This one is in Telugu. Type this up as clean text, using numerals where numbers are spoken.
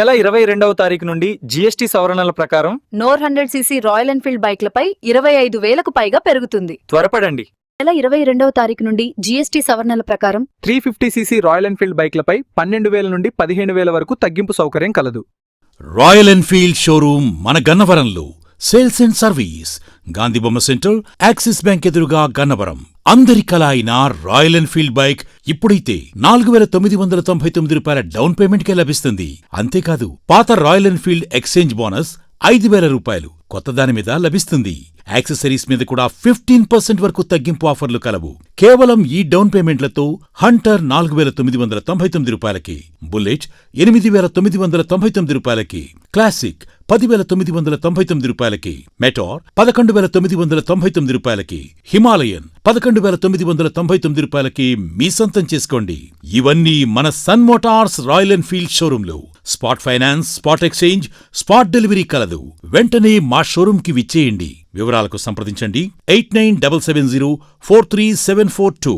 నెల 22వ తారీఖు నుండి జీఎస్టీ సవరణల ప్రకారం 100cc రాయల్ ఎన్ఫీల్డ్ బైక్లపై 25,000కు పైగా పెరుగుతుంది. త్వరపడండి. నెల 22వ తారీఖు నుండి జీఎస్టీ సవరణల ప్రకారం 350cc రాయల్ ఎన్ఫీల్డ్ బైక్లపై 12,000 నుండి 15,000 వరకు తగ్గింపు సౌకర్యం కలదు. రాయల్ ఎన్ఫీల్డ్ షోరూమ్ మన గన్నవరంలో. సేల్స్ అండ్ సర్వీస్ గాంధీబొమ్మ సెంటర్, యాక్సిస్ బ్యాంక్ ఎదురుగా గన్నవరం. అందరి కల అయిన రాయల్ ఎన్ఫీల్డ్ బైక్ ఇప్పుడైతే 4,999 రూపాయల డౌన్ పేమెంట్కే లభిస్తుంది. అంతేకాదు పాత రాయల్ ఎన్ఫీల్డ్ ఎక్స్చేంజ్ బోనస్ 5,000 రూపాయలు కొత్తదాని మీద లభిస్తుంది. యాక్సెసరీస్ మీద కూడా 15% వరకు తగ్గింపు ఆఫర్లు కలవు. కేవలం ఈ డౌన్ పేమెంట్లతో హంటర్ 4,999 రూపాయలకి, బుల్లెట్ 8,999 రూపాయలకి, క్లాసిక్ 10,999 రూపాయలకి, మెటార్ 11,999 రూపాయలకి, హిమాలయన్ 11,999 రూపాయలకి మీ సొంతం చేసుకోండి. ఇవన్నీ మన సన్ మోటార్స్ రాయల్ ఎన్ఫీల్డ్ షోరూంలో. Spot finance, spot exchange, spot delivery కలదు. వెంటనే మా షోరూంకి విచ్చేయండి. వివరాలకు సంప్రదించండి 8977043742.